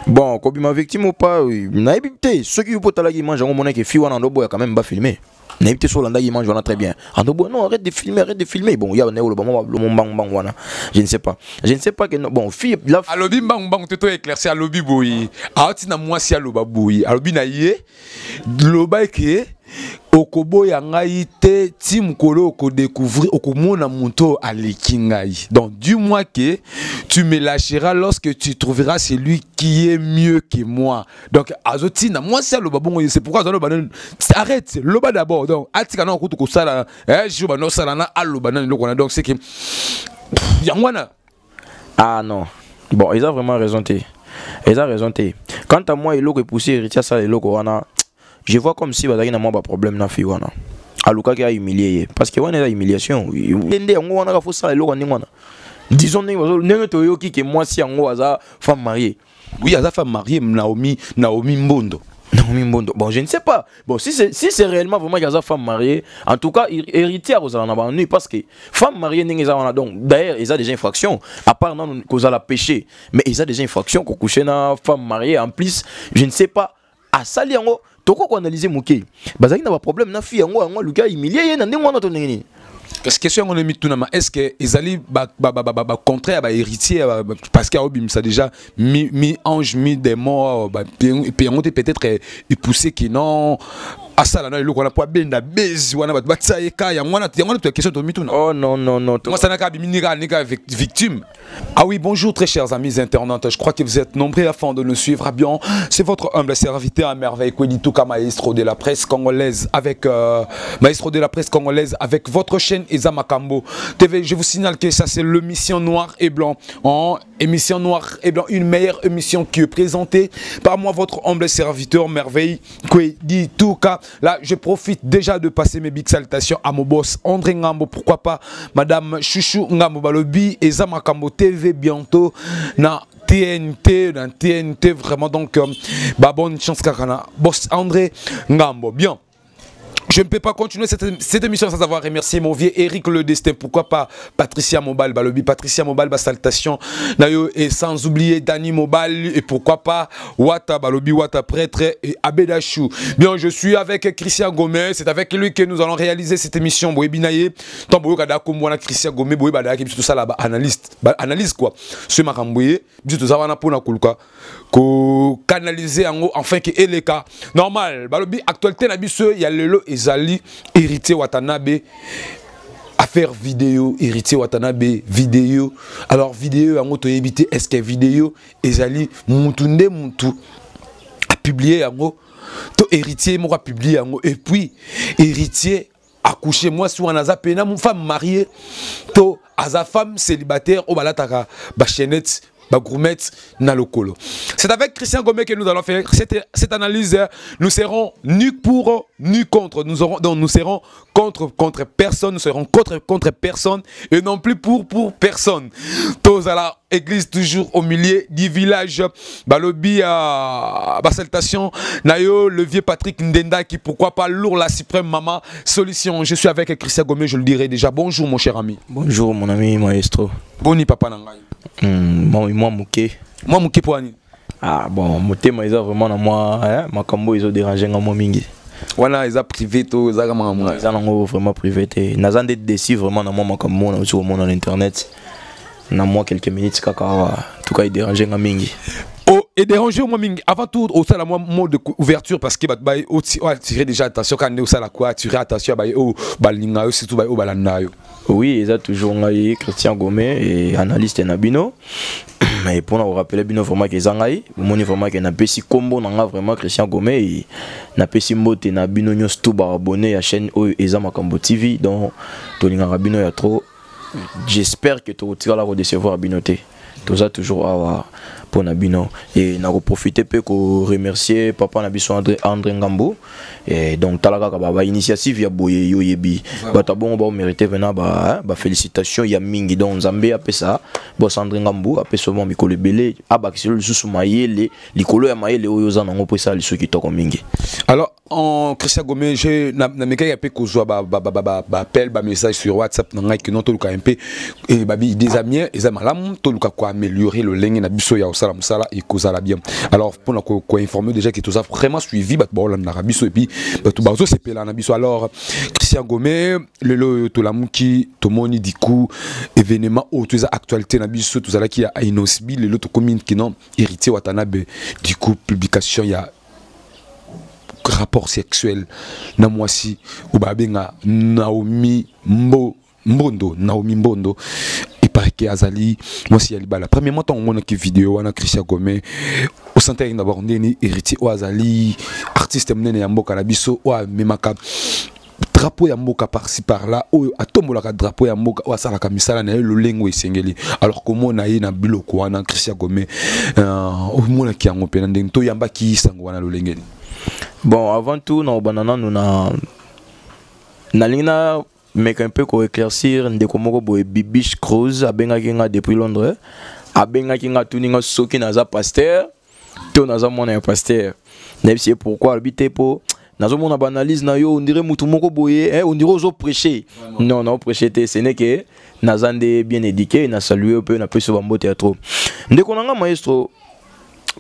Bon, quand ma victime ou pas, n'a évité. Ceux qui vous la image, on monnaie que Fiwa en Dobo a quand même pas filmé. N'a évité sur l'anda image, on a très bien. En Dobo, non, arrête de filmer. Bon, il y a un euro, je ne sais pas. Je ne sais pas que bon, fille, la. Alobi bang bang, tu éclairci alobi boui. Aoti na moi si aloba boui. Alobi na yé. Loba ke. Okobo yangai te tim kolo oko découvrir okomona monto alikingai. Donc du moins que tu me lâcheras lorsque tu trouveras celui qui est mieux que moi. Donc azotina moi c'est loba bongo c'est pourquoi loba arrête loba d'abord. Donc atika na okutu ko sala je ba no sala na aloba na lokona donc c'est que yangwana. Ah non. Bon, ils ont vraiment raison té. Ils ont raison té. Quant à moi, il est poussé héritier ça et wana. Je vois comme si bazaki na moi pas problème na fiwana. Aluka qui a humilié parce que on est la humiliation. Ndende on a faut ça eloko ndingwana. Disons ndenge toyoki que moi si on a femme mariée. Oui, a femme mariée Naomi Mbondo. Naomi Mbondo. Bon, je ne sais pas. Bon, si c'est réellement vraiment qu'il y a femme mariée, en tout cas, héritière aux alentours parce que femme mariée n'est donc d'ailleurs, ils ont des infractions à part non cause la péché, mais ils ont des infractions qu'on couche na femme mariée en plus, je ne sais pas à saliango toko ko analyser muké. Bazaki na pas problème na fille ngo luka humilié na ndenge wana to ndenge. Parce que si on est mis tout est-ce que ils allaient contraire à héritier parce qu'il y a ça déjà mi ange mi démon puis on peut-être poussé qui non à ça là le qu'on a pas bien la base on a pas ça et quand il y a moi question de mituna. Oh non moi ça n'a qu'à victime. Ah oui, bonjour très chers amis internautes, je crois que vous êtes nombreux afin de nous suivre bien. C'est votre humble serviteur à merveille Kwedituka maestro de la presse congolaise avec votre chaîne Eza Makambo TV. Je vous signale que ça c'est l'émission Noir et Blanc. Émission Noir et Blanc, une meilleure émission qui est présentée par moi, votre humble serviteur merveille Kwedituka. Là, je profite déjà de passer mes big salutations à mon boss André Ngambo, pourquoi pas Madame Chouchou Ngambo Balobi, Eza Makambo TV bientôt na TNT, vraiment donc bonne chance Kakana, boss André Ngambo. Bien. Je ne peux pas continuer cette émission sans avoir remercié mon vieux Eric Le Destin. Pourquoi pas Patricia Mobal, Balobi, Patricia Mobal, salutation. Et sans oublier Dani Mobal. Et pourquoi pas Wata Balobi, Wata Prêtre et Abedachou. Bien, je suis avec Christian Gomez. C'est avec lui que nous allons réaliser cette émission. Boébinaye. Tant Boyokada comme moi, Christian Gomez, Boébada, qui tout ça là-bas, analyse quoi. Ce Marambouye, tout ça va pour la kulka. Ko canaliser en haut, enfin que est le cas. Normal. Balobi, actualité, il y a le lot. Ezali héritier Watanabe affaire vidéo héritier Watanabe vidéo alors vidéo en auto éviter est-ce que vidéo Ezali mutunde mutu a publié en to héritier moi a publié en et puis héritier accouché moi sur un azapena mon femme mariée to aza femme célibataire au balataka ba chaînette Bagourmet Nalokolo. C'est avec Christian Gomez que nous allons faire cette analyse. Nous serons ni pour ni contre. Nous serons contre personne. Nous serons contre personne et non plus pour personne. Tous à la église toujours au milieu du village. Balobi à salutation. Nayo le vieux Patrick Ndenda qui pourquoi pas lourd la suprême maman solution. Je suis avec Christian Gomez, je le dirai déjà. Bonjour mon cher ami. Bonjour mon ami maestro. Boni papa Nangai. Moi mouké pour Annie. Ah bon, mon thème est vraiment dans moi, hein, ma combo ils ont dérangé dans moi mingi. Voilà, ils ont privé tout, ils ont vraiment privé. Ils ont des décis vraiment dans moi ma combo sur mon internet. Dans moi quelques minutes kaka, tout cas ils dérangé dans mingi. Oh, et déranger moi mingi. Avant tout, au sein de moi mot de ouverture parce que bah attirer déjà attention quand on est au salon quoi, attirer attention bah oh balinga surtout bah oh balanayo. Oui, ils ont toujours Christian Gomez et analyste Nabino. Mais pour nous rappeler Bino vraiment que Zangai, mon vraiment que na pesi combo na vraiment Christian Gomez et na pesi mbote na Bino nyos tout ba abonné à chaîne Eza Makambo TV donc tolinga Rabino ya trop. J'espère que tu vas la recevoir Binoté. Tout ça toujours pour Nabino et n'a profité pour remercier papa Nabiso André Ngambo et donc talaka ba initiative ya boye yo yebi ba tabon ba mériter venant ba félicitations ya mingi donc Zambé a fait ça bon Sandrine Ngambu après seulement mikolo belé abakiselo lisusu mayele likolo ya mayele oyo za nango pesa lisu kitoko mingi. Alors en Christian Gomé j'ai na meka ya pe kozwa ba appel ba message sur WhatsApp na ngai que non toluka un peu et babi des amis et amalam toluka ko améliorer le lenge na biso ya osala musala et kozala bien. Alors pour ko informer déjà que tout ça vraiment suivi bat ba na biso et puis tout bazo c'est pela na biso. Alors Christian Gomé le to la muki to moni du coup événement ou tout ça actualité na biso tout ça qui a inosbi le to commune qui non héritier Watanabe du coup publication il y a rapport sexuel na mwasi ou babenga Naomi Mbondo et paraît que Azali mwasi alibala premièrement tant on a qui vidéo wana Christian Gomé au centre d'abord ndeni héritier ou Azali artiste mnene ya mboka na biso ou memaka drapeau ya mboka par-ci par-là ou atombolaka drapeau ya mboka ou asalaka misala na le lengo esengeli alors comment na ye na biloko wana Christian Gomé au mona ki yango pena ndenge to yamba ki sango wana le lengeli. Bon, avant tout, nous avons un peu pour éclaircir Bibiche Cruz, depuis Londres. Abenga tuninga soki naza pasteur, to naza mona pasteur. C'est pourquoi habiter pour nazo mona banalise na yo on dirait mutu moko boye, on dirait ozo prêcher. Non, non prêcher ce n'est que nazande bien éduqué, na saluer un peu na peu sur bambo théâtre. Ndeko nanga maestro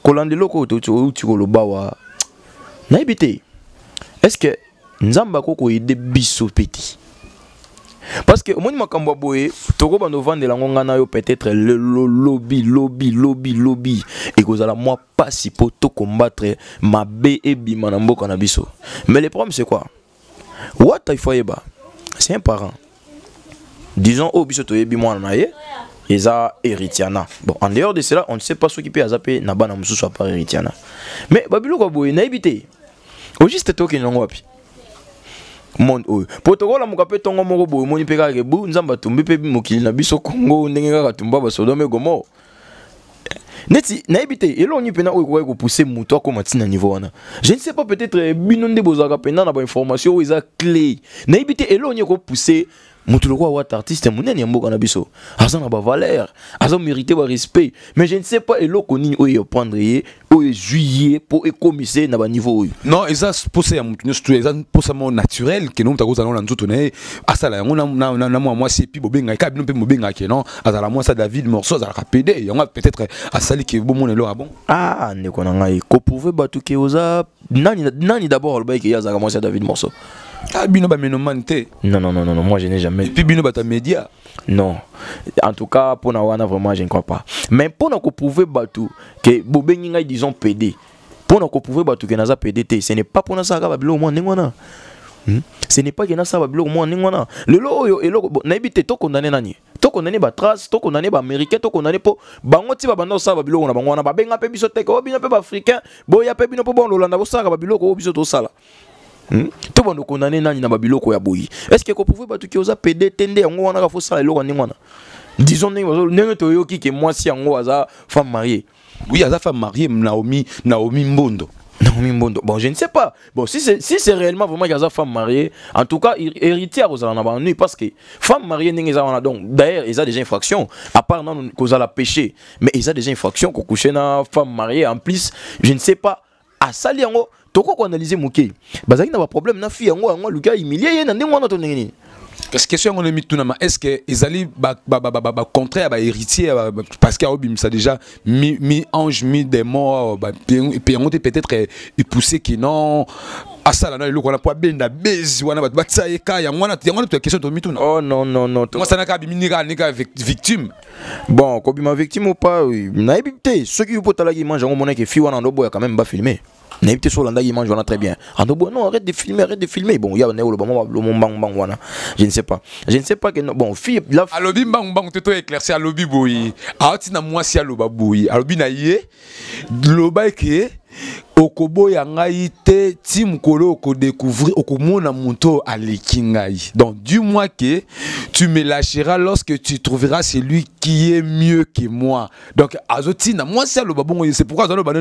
kolandelo ko to lobawa. Naibité, est-ce que Nzamba koko ide biso petit? Parce que au moins makambo boye, toko bando vendre la ngona yo peut-être le lobby et que la moi pas si poto combattre ma bé et bimanambo kana biso. Mais le problème c'est quoi? What il faut yeba? C'est un parent. Disons au biso to yebi moi naye. Eza héritiana. Bon, en dehors de cela, on ne sait pas ce qui peut azaper naba na musu soit pas héritiana. Mais babilo ko boye naibité. Au juste token nango wapi. Monde oyo. Protocole muka pe tongo moko boye moni peka ke bu nzamba tumbi pe mokili na biso Congo ndenge kaka tumba ba Sodome Gomorrhe. Neti naibité elo ni pena oyo ko pousser muto ko matina niveau wana. Je ne sais pas peut-être binonde bozaka pena na ba information oyo eza clé. Naibité elo ni ko pousser mutu le roi artiste munene ya mboka na biso aza na ba valeur aza mérité ba respect mais je ne sais pas eloko nini oyo prendre ye oyo juillet pour économiser na ba niveau oyo non eza poser ya mutu surtout eza posamo naturel que nous takoza na nzoto na asala yango na moi si puis bobenga ka bino pe bobenga ke non azala moi ça David Morceau azala PD yango peut-être asali ke bo monelo bon ah ne kona ngai ko pouvez batu ke oza nani d'abord le bail ke yazaka moi ça David Morceau. Ah, bino ba menomante. Non, moi je n'ai jamais. Et puis bino ba ta média. Non. En tout cas, pour Nawana, vraiment, je ne crois pas. Mais pour nous prouver Batou, que Bobenga, disons PD, pour nous prouver Batou que Naza PDT, ce n'est pas pour nous ça, au moins, ce n'est pas que Naza au moins, le lo, et lo, n'habite to condamné nani. To condamné ba trace, to condamné ba américain, to condamné pour Bangoti Babano Saba Bilo, on a Babenga Pebiso Teko, Bino Pep africain, Boya Pebino Bon, Lolanda Bosaga, Babilo, Biso Sala. Tout le monde condamné nani na babiloko ya boyi. Est-ce que vous pouvez pas tout qui osa PD tende yango wana ka fosa eloko ni wana? Disons nenge to yoki que moi si yango aza femme mariée. Oui, aza femme mariée Naomi Mbondo. Naomi Mbondo. Bon, je ne sais pas. Bon, si c'est réellement vraiment aza femme mariée, en tout cas héritière aux na ba parce que femme mariée nenge za wana donc d'ailleurs ils a des infractions à part non cause la péché, mais ils a des infractions ko coucher na femme mariée en plus, je ne sais pas à sali yango toko ko analyser moké bazaki na ba problème na fille yango luka humilié na ndenge wana to ndenge. Parce que question on est mis tout est-ce que ezali contraire ba héritier parce qu'il a ça déjà mi ange mi démon et puis on peut-être poussé qui non à ça là le qu'on a pas benda base wana ba tsaika ya wana to question to mi tout. Oh non moi ça na ka biminiga victime. Bon ko bima victime ou pas oui na évité ceux qui vous potala qui mange on que fille wana ndo boya quand même pas filmer. N'habitez sur l'anda, il mange très bien. Non, arrête de filmer. Bon, il y a un je ne sais pas. Je ne sais pas que bon, fille, la alobi bang te to éclaircir alobi boyi. Aoti na moi si aloba boyi. Alobi na ye loba ke okobo ya ngai te tim kolo ko découvrir okomona monto alekingai. Donc du moins que tu me lâcheras lorsque tu trouveras celui qui est mieux que moi. Donc azoti na moi si aloba bongo c'est pourquoi aloba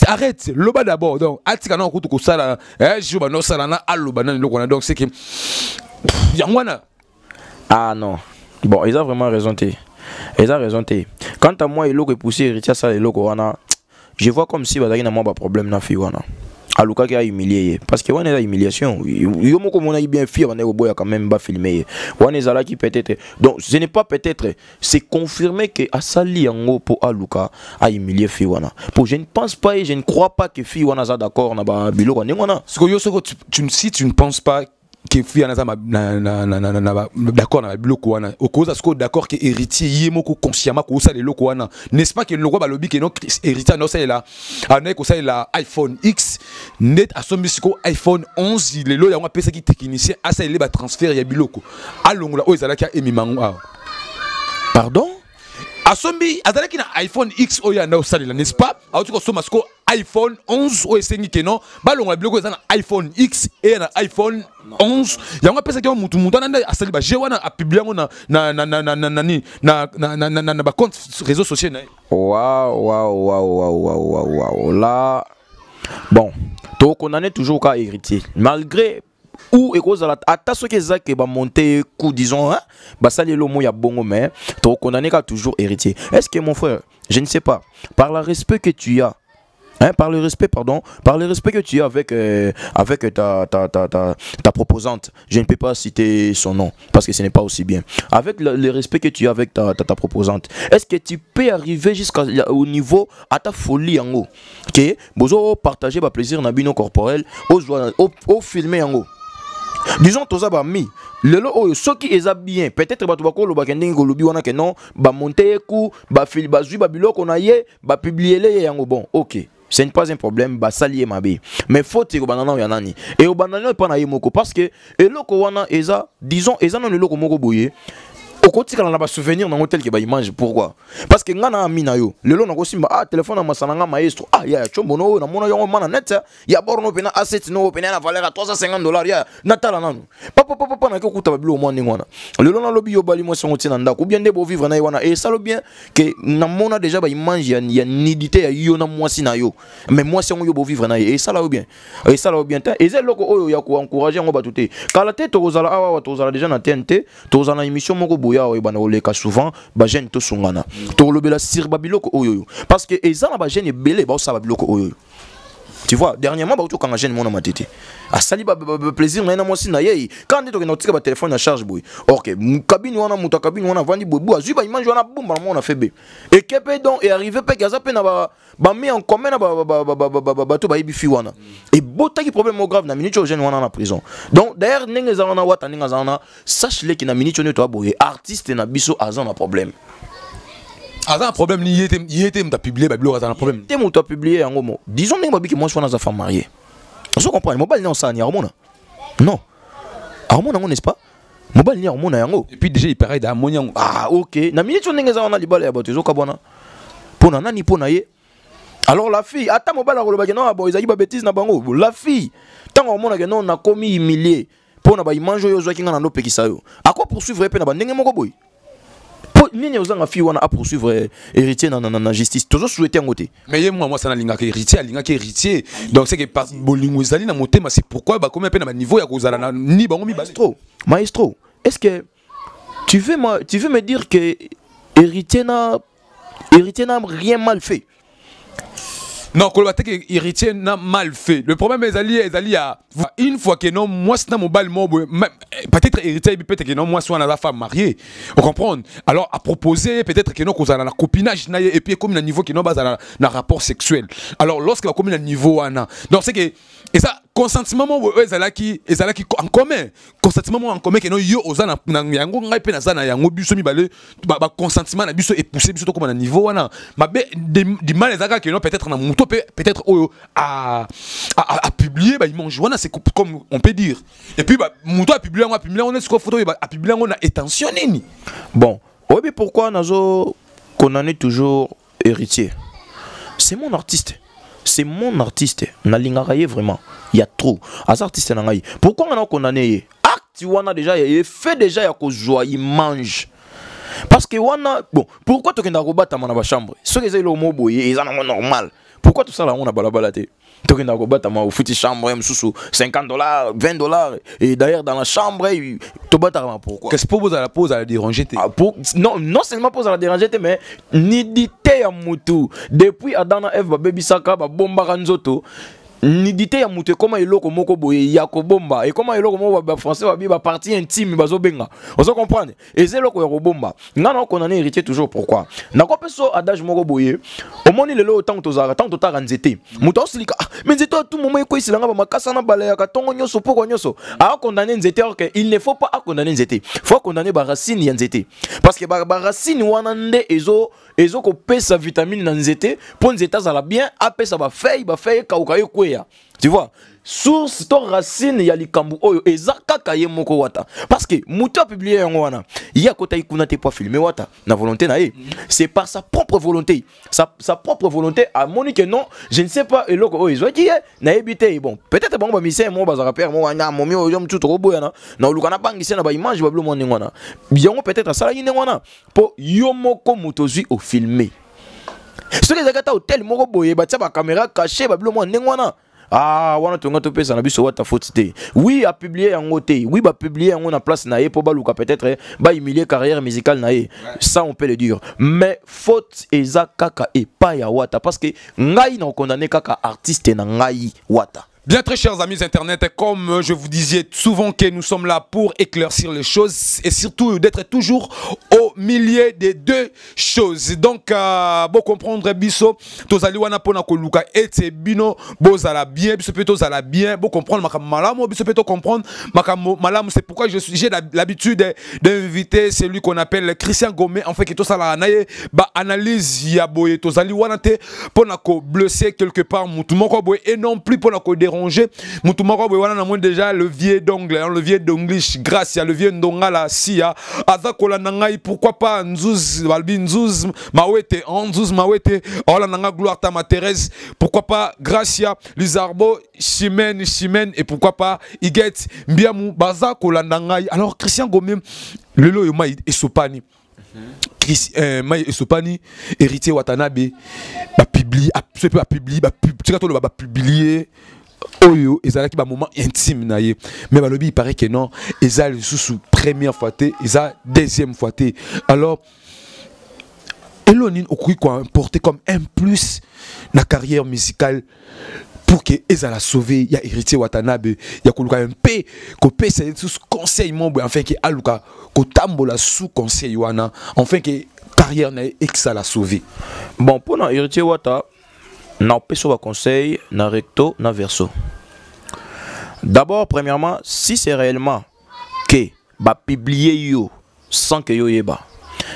arrête loba d'abord. Donc atika na ko sala je ba no sala na aloba na lokona donc c'est que yangwana ah non. Bon, ils ont vraiment raison. Ils ont raison. Quant à moi, il a poussé héritier ça, je vois comme si il y a un problème dans la fille. Aluka qui a humilié parce que on est la humiliation yo moko mona bien fier on est au boya quand même pas filmer on est là qui peut-être donc ce n'est pas peut-être c'est confirmé que Asali yango pour Aluka a humilié Fiwana pour je ne pense pas et je ne crois pas que Fiwana ça d'accord na ba biloko ngona ce que yo si tu ne penses pas que Fiwana ça d'accord na biloko wana au cause à ce que d'accord que héritier yemoko consciemment ko ça les loko wana n'est-ce pas que le roi balobi que non héritier non ça là ané ko ça la iPhone X net à son bisiko iPhone 11 il est là on appelle ça qui technicien à ça il va transfert ya biloko alongola o ezala ki emimango pardon Asombi azalaki na iPhone X oya na osalela n'est-ce pas auto ko soma sko iPhone 11 o esengi ke non balongola biloko ezana iPhone X et na iPhone 11 yango pesa ke mutu na asali ba je wana a publier na ba compte réseaux sociaux na waouh là bon to condamné toujours cas héritier malgré ou ekozala ata soki ezaki ba monter coup disons hein ba salelo mo ya bongo mais to condamné ka toujours héritier. Est-ce que mon frère, je ne sais pas, par le respect que tu as hein, par le respect que tu as avec ta proposante, je ne peux pas citer son nom parce que ce n'est pas aussi bien. Avec le respect que tu as avec ta proposante, est-ce que tu peux arriver jusqu'au niveau à ta folie en haut, que bozo partager ba plaisir na bino corporel au filmer en haut. Disons tout ça ba mi lelo oyo soki eza bien peut-être ba tobako lo ba kendingi ko lobi wana ke non ba monter ku ba fil ba zui ba biloko na ye ba publier le yango bon OK ce n'est pas un problème ba salier mabe mais faut te ko banana ya nani et au banana pa na ye moko parce que eloko wana eza disons eza non eloko moko boye au côté quand on a pas souvenir dans hôtel que ba image pourquoi parce que ngana amina yo lelo na ko simba téléphone na masananga maestro ya chombono na mona yo mana net ya borno pena asset no pena na valeur à $350 ya natala nanu papa na ko kuta ba bilo mo ngwana lelo na lobi yo bali mo songo tina ndako bien de bo vivre na wana et ça le bien que na mona déjà ba image ya nidité ya yo na mwasi na yo mais moi songo yo bo vivre na et ça là bien et ça là bien et c'est loko oyo ya ko encourager ngo batute kala te to kozala awa to kozala déjà na TNT to kozala na émission moko ya bana oleka souvent ba jeune to sungana to lobela sir babiloko oyo parce que ezana ba jeune belé ba osala biloko oyo tu vois dernièrement ba to kanga jeune mona matete asali ba plaisir na moi si na ye quand to ke notika ba téléphone na charge boy OK cabine wana muta cabine wana vandi boy azu ba image wana bomba mona febe et kepe donc est arrivé pe kaza pe na ba mis en commun na ba to ba ibifi wana et botaki problème grave na minute jeune wana na prison donc d'ailleurs ninga za wana wata ninga za wana sache le ki na minute ne to boy artiste na biso azan na problème. Azan un problème ni yete mta publier ba bilo azan un problème. Te mta publier yango mo. Disons ninga babiki moi na za femme mariée. On comprend mobile ni on sa ni hormona. Non. Hormona n'est-ce pas? Mobile ni hormona yango. Et puis déjà il paraît da monyango. Ah OK. Na minute ninga za wana libala ya bato zo kabona. Pona nani pona ye. Alors la fille, attends mobile la kolobaki non ba ezali ba bêtise na bango. La fille, tant hormona que non na commis humilié. Pona ba image yo zo kinga na no pekisa yo. A quoi poursuivre pe na ba ndenge moko boy. Nini ozanga fi wana a poursuivre héritier na justice toujours souhaiter ngoté mais moi ça na linga que héritier donc c'est que par bolingo ezali na motema c'est pourquoi ba combien pe na niveau ya kozala na ni bango mi maestro est-ce que tu veux me dire que héritier n'a rien mal fait? Non, que héritier n'a mal fait. Le problème est ali à une fois que non moi c'est mon bal peut-être héritier peut-être que non moi soit la femme mariée. Vous comprenez? Alors à proposer peut-être que non qu'on a la copinage et puis comme le niveau qui non base na rapport sexuel. Alors lorsque la commune niveau ana donc c'est que et ça consentement ezalaki en commun consentement en commun que non yo ozana na yango ngai pe na zana yango biso mibale ba consentement na biso et pousser biso to comme na niveau wana mabe di mal ezaka que non peut-être na muto peut-être à publier ba image wana c'est comme on peut dire et puis ba muto a publier on est sur photo a publier on a attention nini bon oui pourquoi nazo condamner toujours héritier c'est mon artiste. C'est mon artiste. Nalingaraye vraiment. Il y a trop. As artiste nangaye. Pourquoi on a condamné? Acte wana déjà il fait déjà ya ko joie il mange. Parce que wana bon pourquoi tu kenda robata na ba chambre? Ce que c'est le mot boye ils en ont normal. pourquoi tout ça là on a balabalaté donc on a combattu ma foutu chambre sous $50 $20 et d'ailleurs dans la chambre tu bats pourquoi qu'est-ce que vous à la pause à la déranger non seulement pose à la déranger mais nidité ya mutu depuis Adana Eve baby saka ba bomba kanzoto nidité ya mutu comment eloko moko boye ya ko bomba et comment eloko moko ba français ba partie intime bazo benga on se comprendre et c'est eloko ya ko bomba ngana ko nana héritier toujours pourquoi na ko peso adage moko boye au moni lelo tant to ta nzete mutu osilika mais nzete tout moment ko isilanga ba makasa na bala ya katongo nyoso poko nyoso a condamner nzete alors que il ne faut pas condamner nzete faut condamner ba racine ya nzete parce que ba racine wana nde ezo ko pesa vitamine na nzete pour nzete za la bien a pesa ba feuille kauka yo kwe. Tu vois, source ton racine ya likambu oyo ezaka kaye moko wata parce que mutu a publié yango wana ya kota ikuna te pas filmer wata na volonté na c'est par sa propre volonté sa propre volonté a moni que non je ne sais pas eloko oyo ezwaki na ebité bon peut-être bon ba mission mo bazaka père mo wana momi oyo mtu to boya na lukana bangise na ba image ba blo mo ngwana yango peut-être ça la yine ngwana po yo moko mutu zui au filmer ce que zakata hôtel moko boye ba tia ba caméra cachée ba blo mo ngwana. Ah, wana tonga to pesa na biso wata faute te. Oui, a publié yango te. Oui, ba publier yango na place na ye po baluka peut-être ba humilier carrière musicale na ye. Ça on peut le dire. Mais faute eza kaka et pas ya wata parce que ngai na condamné kaka artiste na ngai wata. Bien, très chers amis Internet, comme je vous disais souvent que nous sommes là pour éclaircir les choses et surtout d'être toujours au milieu des deux choses. Donc, bon comprendre, biso, tozali wana pona koluka ete bino, bozala bien, biso peto zala bien, bon comprendre makam malamu, biso peto comprendre makam malamu, c'est pourquoi j'ai l'habitude d'inviter celui qu'on appelle Christian Gomé, en fait, que to sala naye, ba analyse ya boye, tozali wana te pona ko blesser quelque part, mutu moko boye, et non plus pona ko déranger. Mutumako wana na déjà levier d'angle, levier d'anglish, grâce à levier ndongala sia, azakola nangai pourquoi pas nzuz balbi nzuz mawete nzuz mawete, ola nanga gloire ta ma Thérèse, pourquoi pas Gracia Lizarbo Chimène et pourquoi pas Iget Mbiamu bazakola nangai. Alors Christian Gomé lelo yoma esopani Maï Esopani, héritier Watanabe, ba publié, ba publié. Oyo, ezala ki ba moment intime na ye. Mais balobi il paraît que non, ezala sous première fois té, ezala deuxième fois té. Alors Elonin okui quoi porter comme un plus na carrière musicale pour que ezala sauver ya héritier Watanabe, ya koluka un p ko p c'est sous conseil mon enfin que aluka ko tambola sous conseil wana, enfin que carrière na exala sauver. Bon pour na héritier Wata na peso ba conseil na recto na verso. D'abord premièrement si c'est réellement que ba publier yo sans que yo yeba,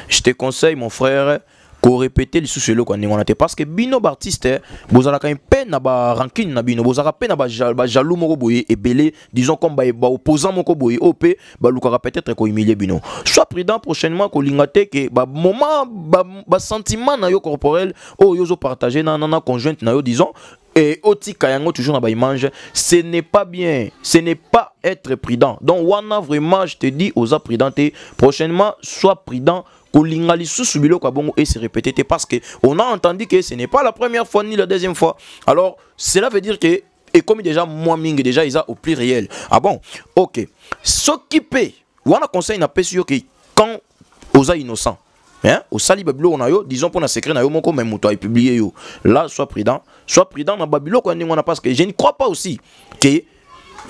je te conseille mon frère ko répéter les sous-selo ko ndingona te parce que bino artiste bozala ka peine na ba rancune na bino bozala peine na ba jaloux moko boye ebele disons comme ba opposant moko boye op ba lukara peut-être ko humilier bino. Sois prudent prochainement ko lingate que ba moment ba sentiment na yo corporel o yo zo partager na conjointe na yo disons et oti kayango toujours na ba image, ce n'est pas bien, ce n'est pas être prudent. Donc wana vraiment je te dis aux prudents prochainement sois prudent. Et se répéter parce que on a entendu que ce n'est pas la première fois ni la deuxième fois. Alors cela veut dire que et comme déjà moi ming déjà ils a au plus réel. Ah bon, ok. S'occuper. On a conseil n'a pas sûr que quand aux innocents, hein, au sali babilo on a yo, disons pour un secret na yo moko même muto et publier yo. Là sois prudent dans babilo quand on a parce que je ne crois pas aussi que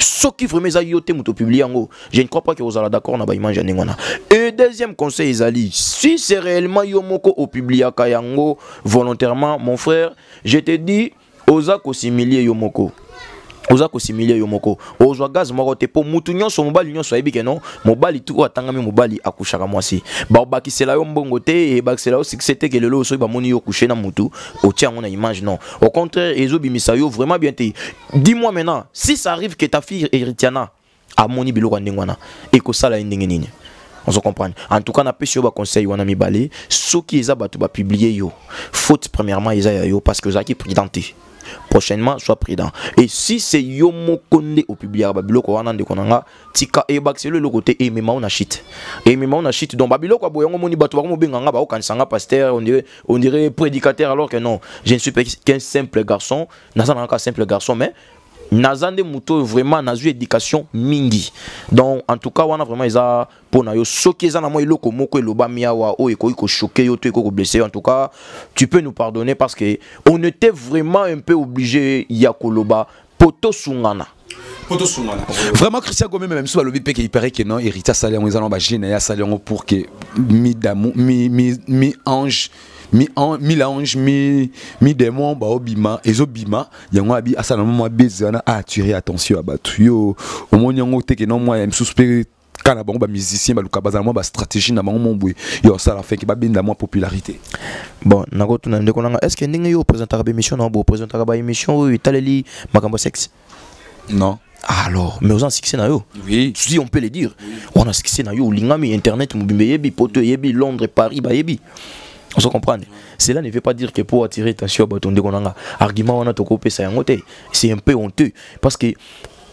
ce qui vraiment a yoté muto publié en je ne crois pas que vous allez d'accord na ba image n'engona. Et deuxième conseil Zali, si c'est réellement yomoko au publié kayango volontairement mon frère, je te dis oza ko similier yomoko. Oza ko similier yomoko. Ozwa gaz moko te po mutu nyonso mobali nyonso ayebi ke non, mobali tu atanga me mobali akushaka mwasi. Ba bakisela yo mbongo te et bakisela yo succès te ke lelo so ba moni yo coucher na mutu, o tia ngona image non. Au contraire, ezo bimisa yo vraiment bien te. Dis-moi maintenant, si ça arrive que ta fille Héritiana a moni biloko ndengwana et ko sala ndenge nini. On se comprend. En tout cas, na pesi yo ba conseil wana mibale, soki eza batu ba publier yo. Faute premièrement eza yo parce que za ki prédenté. prochainement sois prudent. Et si c'est Yomo Konde au public babiloko wana de konanga tika e baxelo le côté et mema on a shit donc babiloko boyongo moni bato ba mo benganga ba okansanga pasteur on dirait prédicateur alors que non, je ne suis pas qu'un simple garçon, nazana ka simple garçon mais nazande muto vraiment nazu éducation mingi. Donc en tout cas wana vraiment isa pona yo soki za na mo eloko moko eloba miawa o eko choquer yo to eko blesser. En tout cas tu peux nous pardonner parce que on était vraiment un peu obligé ya koloba poto sungana. Vraiment Christian Gomé même sur le bip qui paraît que non hérita salé on ezana ba général salé pour que mi ange mi-ange, mi-démon, mi-bima, ezobima, yango abi asala mama bezana a attirer attention à batu yo. Au moins yango te que non moi aime suspect kana bango ba musicien ba luka bazana moi ba stratégie na bango mombwe. Yo ça la fait que ba benda moi popularité. Bon, nako tuna ndeko nanga est-ce que ndenge yo présenter ba émission non bo présenter ba émission oui taleli makambo sexe? Non. Alors, mais aux gens succès na yo. Oui. Si on peut le dire. Oui. On a succès na yo lingami internet mubimbe yebi poto yebi Londres Paris ba yebi. On se comprend. Cela ne veut pas dire que pour attirer attention à ton dégonanga, argument on a tokopé ça yangote. C'est un peu honteux parce que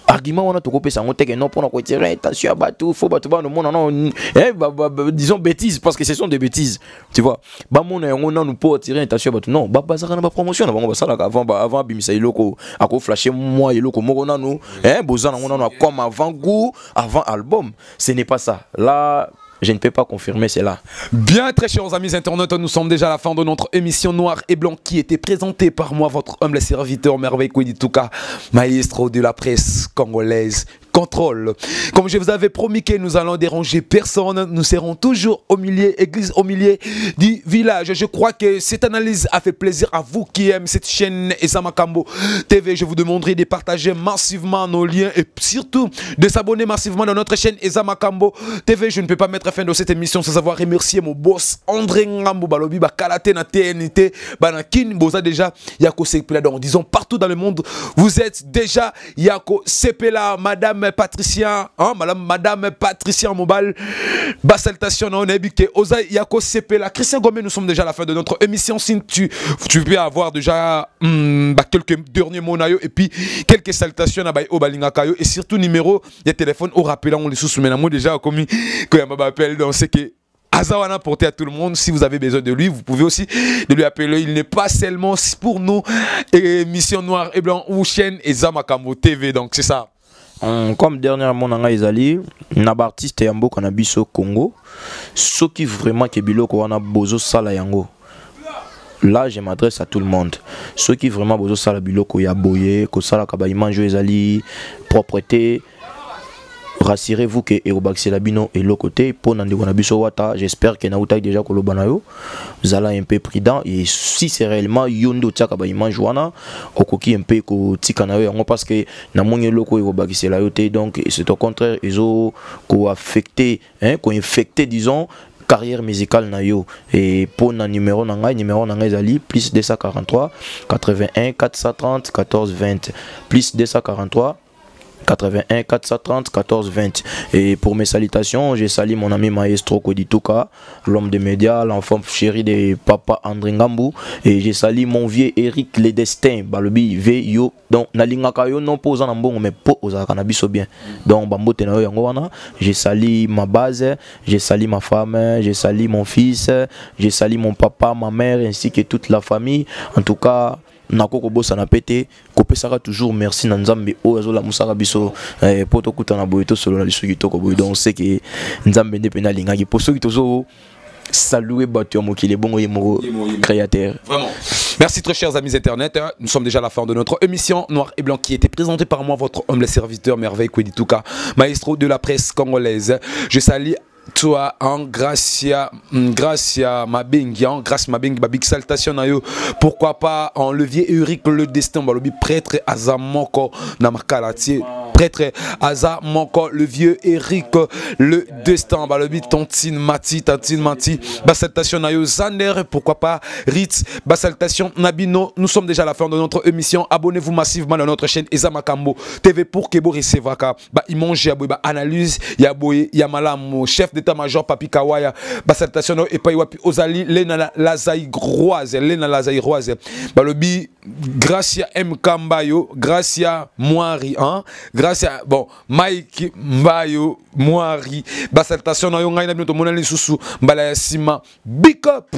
argument on a tokopé ça yangote que non pour nous attirer attention à bateau, faut bateau ba no monde non disons bêtises parce que ce sont des bêtises. Tu vois. Ba mon on a nous pour attirer attention à bateau. Non, ba bazaka na ba promotion avant ça là avant bimisa iloko ako flasher moi iloko moko na nous bozana on a comme avant goût, avant album. Ce n'est pas ça. Là je ne peux pas confirmer cela. Bien, très chers amis internautes, nous sommes déjà à la fin de notre émission Noir et Blanc qui était présentée par moi, votre humble serviteur Merveille Koueditouka, maestro de la presse congolaise. Contrôle. Comme je vous avais promis que nous allons déranger personne, nous serons toujours au milieu, église au milieu du village. Je crois que cette analyse a fait plaisir à vous qui aiment cette chaîne Ezamakambo TV. Je vous demanderai de partager massivement nos liens et surtout de s'abonner massivement dans notre chaîne Ezamakambo TV. Je ne peux pas mettre fin de cette émission sans avoir remercié mon boss André Ngambo Balobi, Bakalate na TNT, Banakin, Boza déjà, Yako Sepela. Donc disons partout dans le monde, vous êtes déjà Yako Sepela, Madame Patricia, hein, Madame Patricia Mobile, Basaltation, on a que Oza Yako Sepela. Christian Gomé, nous sommes déjà à la fin de notre émission. Si tu peux avoir déjà quelques derniers mots et puis quelques salutations au Balingakayo et surtout numéro de téléphone au rappelant on les sous-soumet. Moi déjà commis quand il m'appelle donc c'est que Azawana porté à tout le monde. Si vous avez besoin de lui, vous pouvez aussi de lui appeler. Il n'est pas seulement pour nous émission Noir et Blanc ou chaîne Ezamakambo TV. Donc c'est ça. Comme dernièrement nanga ezali na ba artiste ya mboka na biso Congo soki vraiment ke biloko wana bozo sala yango. Là je m'adresse à tout le monde. Ceux qui vraiment bozo sala biloko ya boye ko sala ka ba image ezali propreté. Rassurez-vous que Erobaxi Labino est l'autre côté pour Nandikonabiso Wata. J'espère que Naouta déjà Kolobanayo. Vous allez un peu prudent et si c'est réellement Yondo Tchakaba Imanjouana, Okoki un peu ko Tikanayo parce que Namonye Loko Erobaxi Layote donc c'est au contraire ils ont affecté infecté disons carrière musicale nayo et pour na numéro nanga ezali plus 243 81 430 14 20 plus 243 81 430 14 20. Et pour mes salutations, je salue mon ami Maestro Koueditouka, l'homme des médias, l'enfant chéri de papa André Ngambu. Et je salue mon vieux Eric Le Destin, Balobi Veyo. Donc, Nalingakayo non posant en bon, mais po aux cannabis bien. Donc, Bambo Tenayo Yangoana, je salue ma base, je salue ma femme, je salue mon fils, je salue mon papa, ma mère, ainsi que toute la famille. En tout cas, Nakoko bossa na pété kopé sera toujours merci Nzambe o azola musara biso poto kutana boyeto solo na lisuki toko boy donc c'est que Nzambe ne pena linga ki poso ki tozo saluer batu mokile bongo yemo créateur. Vraiment. Merci très chers amis internet, nous sommes déjà à la fin de notre émission Noir et Blanc qui était présentée par moi votre humble serviteur Merveille Koueditouka, maestro de la presse congolaise. Je salue toi en Gracia Mabengi, grâce Mabengi, Babik Saltation Nayo, pourquoi pas en levier Eric Le Destin, Balobi prêtre Azamoko Namakalati. prêtre Aza Moko, le vieux Eric, le destin, bah, le bit Tantine Mati, bah, salutation Nayo Zander, pourquoi pas Ritz, bah, salutation Nabino. Nous sommes déjà à la fin de notre émission. Abonnez-vous massivement à notre chaîne Eza Makambo TV pour que vous recevez bah, image, bah, analyse, Yamalam, chef d'état-major Papi Kawaya, bah, salutation et pas Ozali, Lena Lazaï Roise, bah, le bi Gracia M. Kambayo, Gracia Moari, hein, Gracia, bon, Mike Mbayo Moari, bah, salutation na yo ngai na bino to monali susu, mbala ya sima, big up.